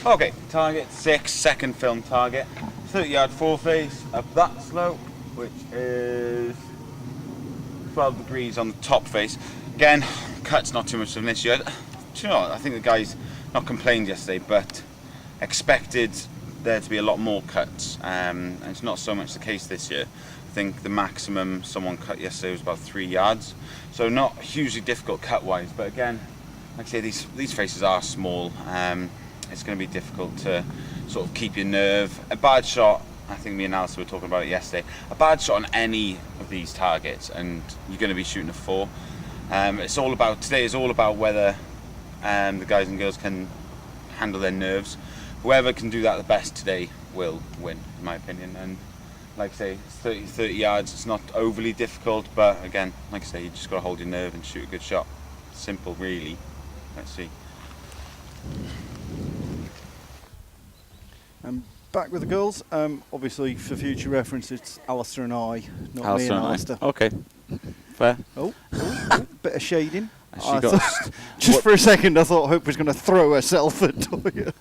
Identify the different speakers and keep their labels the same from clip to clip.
Speaker 1: Okay, target 6, second film target. 30-yard foreface up that slope, which is 12 degrees on the top face. Again, cut's not too much of an issue. You know, I think the guys not complained yesterday, but expected there to be a lot more cuts, and it's not so much the case this year. I think the maximum someone cut yesterday was about 3 yards, so not hugely difficult cut-wise. But again, like I say, these faces are small. It's going to be difficult to sort of keep your nerve. A bad shot, I think me and Alice were talking about it yesterday, a bad shot on any of these targets and you're going to be shooting a 4. Today is all about whether the guys and girls can handle their nerves. Whoever can do that the best today will win, in my opinion. And like I say, it's 30 yards, it's not overly difficult, but again, like I say, you just got to hold your nerve and shoot a good shot. Simple, really. Let's see.
Speaker 2: Back with the girls. Obviously, for future reference, it's Alistair and I, not
Speaker 1: Alistair
Speaker 2: me and Alistair.
Speaker 1: Okay, fair.
Speaker 2: Oh, bit of shading.
Speaker 1: Just
Speaker 2: for a second, I thought Hope was going to throw herself at Toya.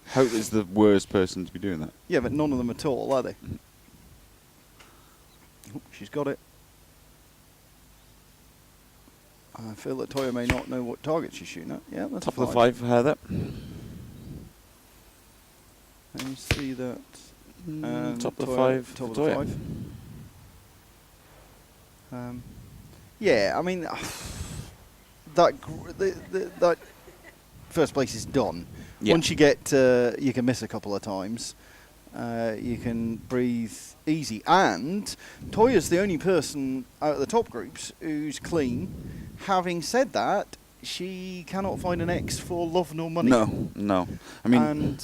Speaker 1: Hope is the worst person to be doing that.
Speaker 2: Yeah, but none of them at all, are they? Oh, she's got it. I feel that Toya may not know what target she's shooting at. Yeah, that's
Speaker 1: top of the 5 for her, that.
Speaker 2: Can you see that?
Speaker 1: Top of the 5.
Speaker 2: Top of the 5. Yeah, I mean, that first place is done.
Speaker 1: Yeah.
Speaker 2: Once you get, you can miss a couple of times. You can breathe easy. And Toya's the only person out of the top groups who's clean. Having said that, she cannot find an X for love nor money.
Speaker 1: No. I mean,
Speaker 2: and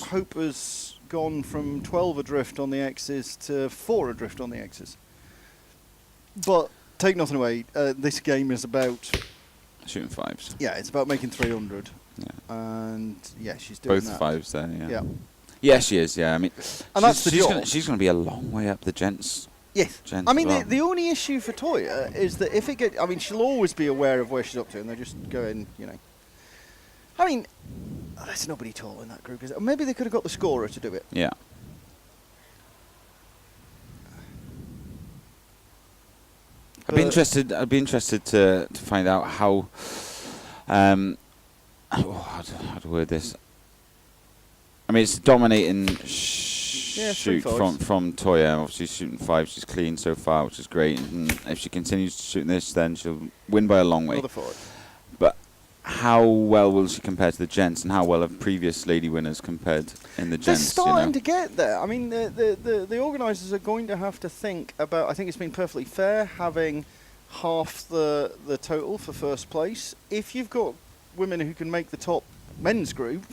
Speaker 2: Hope has gone from 12 adrift on the X's to 4 adrift on the X's. But take nothing away. This game is about
Speaker 1: shooting 5s.
Speaker 2: Yeah, it's about making 300.
Speaker 1: Yeah.
Speaker 2: And yeah, she's doing
Speaker 1: both
Speaker 2: that.
Speaker 1: 5s there. Yeah.
Speaker 2: Yeah.
Speaker 1: Yeah, she is. Yeah, I mean,
Speaker 2: and that's the job.
Speaker 1: She's going to be a long way up the gents.
Speaker 2: Yes. I mean, the only issue for Toya is that if it gets... I mean, she'll always be aware of where she's up to, and they're just going, you know... I mean, there's nobody tall in that group, is it? Or maybe they could have got the scorer to do it.
Speaker 1: Yeah. I'd be interested to find out how... how to word this? I mean, it's a dominating shoot from Toya. Obviously, shooting 5, she's clean so far, which is great. And if she continues shooting this, then she'll win by a long way. But how well will she compare to the gents, and how well have previous lady winners compared in the gents?
Speaker 2: They're starting to get there. I mean, the organisers are going to have to think about. I think it's been perfectly fair having half the total for first place. If you've got women who can make the top men's group,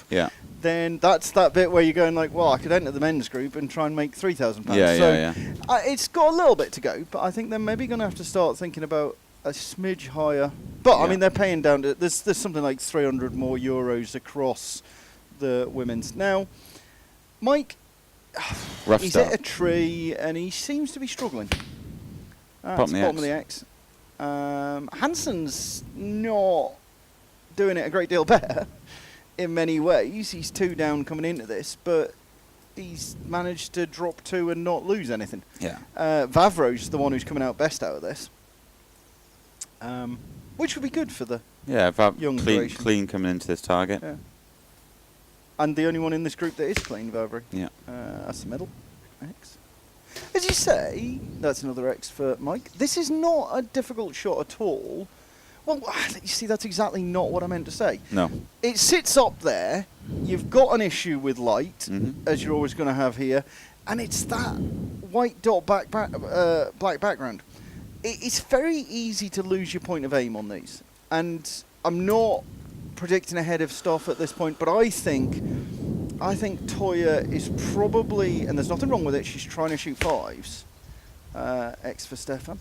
Speaker 2: then that's that bit where you're going like, well, I could enter the men's group and try and make £3,000. It's got a little bit to go, but I think they're maybe going to have to start thinking about a smidge higher. But I mean, they're paying down to there's something like 300 more euros across the women's now. Mike, he's hit a tree and he seems to be struggling. Bottom of the X. Hansen's not doing it a great deal better in many ways. He's 2 down coming into this, but he's managed to drop 2 and not lose anything.
Speaker 1: Yeah.
Speaker 2: Vavro's the one who's coming out best out of this, which would be good for the young
Speaker 1: clean coming into this target.
Speaker 2: Yeah. And the only one in this group that is clean, Vavro.
Speaker 1: Yeah.
Speaker 2: That's the middle. X. As you say, that's another X for Mike. This is not a difficult shot at all. Well, you see, that's exactly not what I meant to say.
Speaker 1: No.
Speaker 2: It sits up there. You've got an issue with light, as you're always going to have here, and it's that white dot black background. It's very easy to lose your point of aim on these. And I'm not predicting ahead of stuff at this point, but I think Toya is probably, and there's nothing wrong with it, she's trying to shoot 5s. X for Stephan.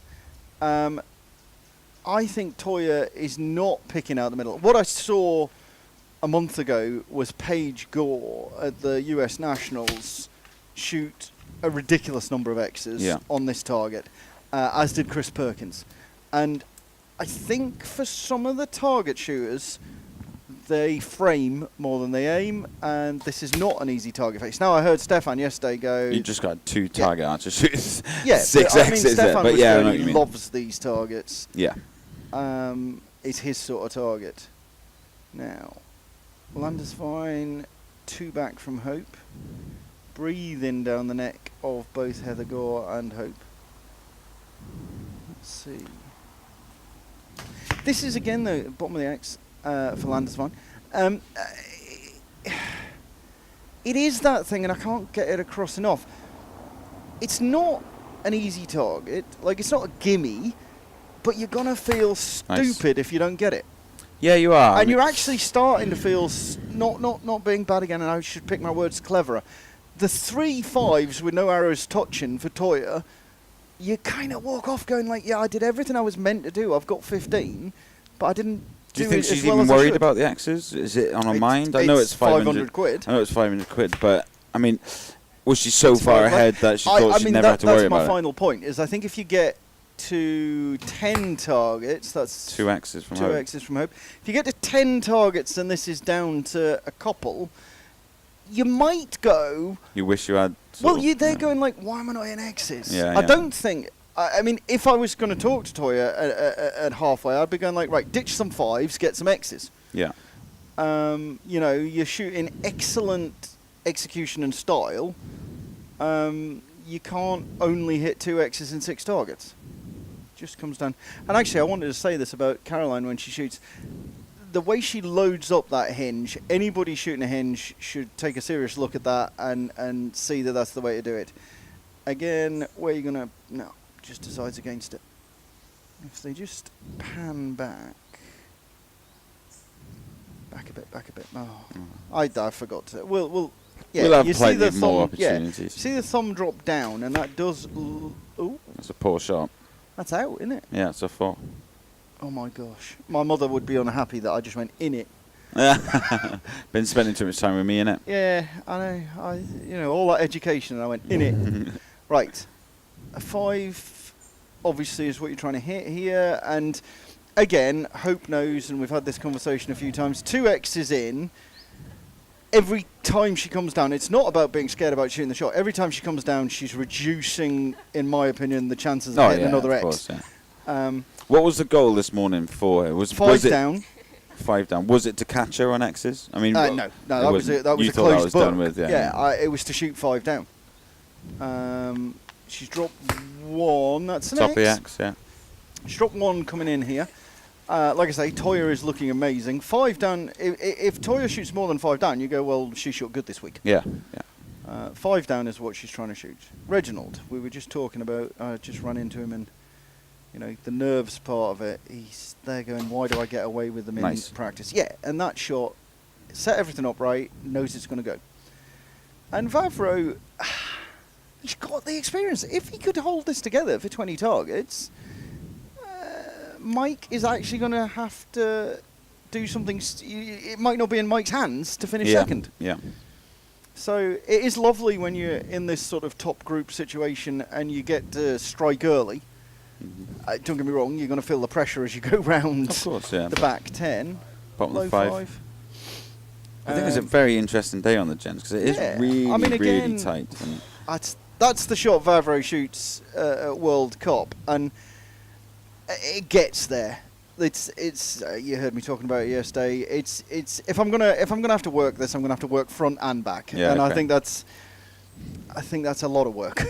Speaker 2: I think Toya is not picking out the middle. What I saw a month ago was Paige Gore at the US Nationals shoot a ridiculous number of X's on this target, as did Chris Perkins. And I think for some of the target shooters, They frame more than they aim, and this is not an easy target face. Now, I heard Stephan yesterday go...
Speaker 1: You just got 2 target archer shoots.
Speaker 2: Yeah,
Speaker 1: 6
Speaker 2: I
Speaker 1: exits
Speaker 2: mean, Stephan
Speaker 1: but yeah, I know what
Speaker 2: really
Speaker 1: you mean.
Speaker 2: loves these targets.
Speaker 1: Yeah.
Speaker 2: It's his sort of target. Now, Landesfeind, 2 back from Hope. Breathing down the neck of both Heather Gore and Hope. Let's see. This is again the bottom of the X for Landesfeind. It is that thing, and I can't get it across enough. It's not an easy target. Like, it's not a gimme, but you're gonna feel stupid if you don't get it.
Speaker 1: Yeah, you are.
Speaker 2: And you're actually starting to feel not being bad again. And I should pick my words cleverer. The 3 5s with no arrows touching for Toja, you kind of walk off going like, yeah, I did everything I was meant to do. I've got 15, but I didn't.
Speaker 1: Do you think she's even worried about the X's? Is it on her mind? I know it's 500
Speaker 2: quid.
Speaker 1: I know it's 500 quid, but I mean, was she so far ahead that she thought she'd never have to worry about it?
Speaker 2: That's my final point. Is I think if you get to 10 targets, that's
Speaker 1: 2 X's from Hope.
Speaker 2: 2 X's from Hope. If you get to 10 targets and this is down to a couple, you might go.
Speaker 1: You wish you had.
Speaker 2: They're going like, why am I not in X's?
Speaker 1: Yeah,
Speaker 2: I don't think. I mean, if I was going to talk to Toja at halfway, I'd be going like, right, ditch some 5s, get some X's.
Speaker 1: Yeah.
Speaker 2: You know, you're shooting excellent execution and style. You can't only hit 2 X's in 6 targets. Just comes down. And actually, I wanted to say this about Carolin when she shoots. The way she loads up that hinge, anybody shooting a hinge should take a serious look at that and see that that's the way to do it. Again, where you're going to... No, just decides against it. If they just pan back... Back a bit. Oh, I forgot to... We'll
Speaker 1: have
Speaker 2: you
Speaker 1: plenty
Speaker 2: see the
Speaker 1: of more
Speaker 2: thumb,
Speaker 1: opportunities.
Speaker 2: See the thumb drop down, and that does... Ooh,
Speaker 1: That's a poor shot.
Speaker 2: that's out, isn't it?
Speaker 1: Yeah, it's a 4.
Speaker 2: Oh my gosh. My mother would be unhappy that I just went in it.
Speaker 1: Been spending too much time with me, innit?
Speaker 2: Yeah, I know. All that education, and I went in it. Right. A 5, obviously, is what you're trying to hit here. And again, Hope knows, and we've had this conversation a few times, 2 X's in. Every time she comes down, it's not about being scared about shooting the shot. Every time she comes down, she's reducing, in my opinion, the chances of hitting another X.
Speaker 1: Course, yeah. What was the goal this morning for her? Was
Speaker 2: 5
Speaker 1: it
Speaker 2: down.
Speaker 1: 5 down. Was it to catch her on X's? I mean,
Speaker 2: No, that was a
Speaker 1: you
Speaker 2: closed
Speaker 1: thought that was
Speaker 2: book.
Speaker 1: done with,
Speaker 2: It was to shoot 5 down. She's dropped 1. That's an
Speaker 1: Top of the
Speaker 2: X.
Speaker 1: X, yeah.
Speaker 2: She's dropped 1 coming in here. Like I say, Toja is looking amazing. 5 down. If Toja shoots more than 5 down, you go, well, she shot good this week.
Speaker 1: Yeah.
Speaker 2: 5 down is what she's trying to shoot. Reginald, we were just talking about. I just ran into him, and the nerves part of it. He's there going, why do I get away with them in practice? Yeah, and that shot set everything up right. Knows it's going to go. And Vavro, he's got the experience. If he could hold this together for 20 targets. Mike is actually going to have to do something. It might not be in Mike's hands to finish second.
Speaker 1: Yeah.
Speaker 2: So it is lovely when you're in this sort of top group situation and you get to strike early. Don't get me wrong, you're going to feel the pressure as you go round the back 10.
Speaker 1: Bottom of the 5. I think it's a very interesting day on the gents because it is really tight.
Speaker 2: That's the shot Vavro shoots at World Cup, and it gets there. It's you heard me talking about it yesterday. It's if I'm gonna have to work this, I'm gonna have to work front and back, and I think that's a lot of work.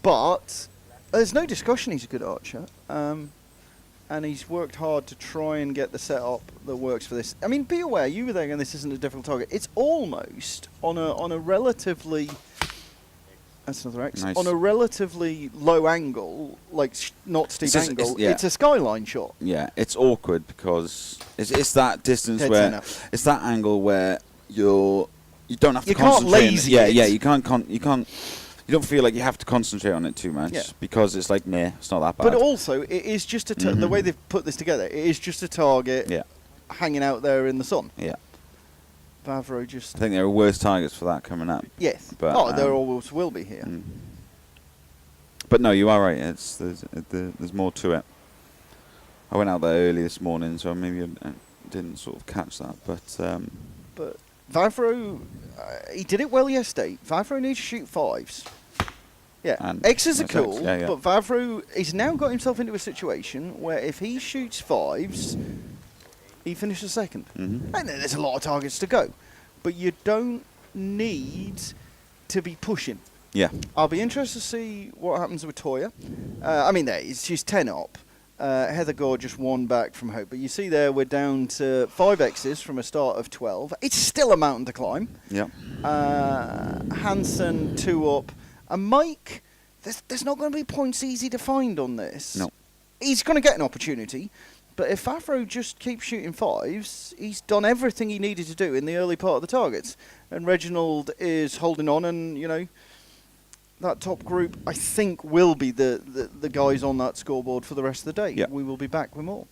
Speaker 2: But there's no discussion he's a good archer, and he's worked hard to try and get the setup that works for this. I mean, be aware, you were there, and this isn't a difficult target. It's almost on a relatively. That's another X.
Speaker 1: Nice.
Speaker 2: On a relatively low angle, like not steep angle, it's a skyline shot.
Speaker 1: Yeah, it's awkward because it's that distance it's that angle where you don't have to concentrate.
Speaker 2: You can't lazy it.
Speaker 1: You don't feel like you have to concentrate on it too much because it's like, it's not that bad.
Speaker 2: But also, it is just the way they've put this together. It is just a target hanging out there in the sun.
Speaker 1: Yeah.
Speaker 2: Vavro just...
Speaker 1: I think there are worse targets for that coming up.
Speaker 2: Yes.
Speaker 1: But,
Speaker 2: there always will be here.
Speaker 1: But no, you are right. There's more to it. I went out there early this morning, so maybe didn't sort of catch that, but
Speaker 2: Vavro, he did it well yesterday. Vavro needs to shoot 5s. Yeah,
Speaker 1: and
Speaker 2: X's are
Speaker 1: that's
Speaker 2: cool,
Speaker 1: X, yeah.
Speaker 2: but Vavro he's now got himself into a situation where if he shoots 5s, he finishes second.
Speaker 1: Mm-hmm.
Speaker 2: And there's a lot of targets to go, but you don't need to be pushing.
Speaker 1: Yeah.
Speaker 2: I'll be interested to see what happens with Toja. She's 10 up. Heather Gore just 1 back from Hope. But you see there, we're down to 5 X's from a start of 12. It's still a mountain to climb.
Speaker 1: Yeah.
Speaker 2: Hansen 2 up. And Mike, there's not going to be points easy to find on this.
Speaker 1: No.
Speaker 2: He's going to get an opportunity. But if Vavro just keeps shooting 5s, he's done everything he needed to do in the early part of the targets. And Reginald is holding on, and, you know, that top group, I think, will be the guys on that scoreboard for the rest of the day.
Speaker 1: Yeah.
Speaker 2: We will be back with more.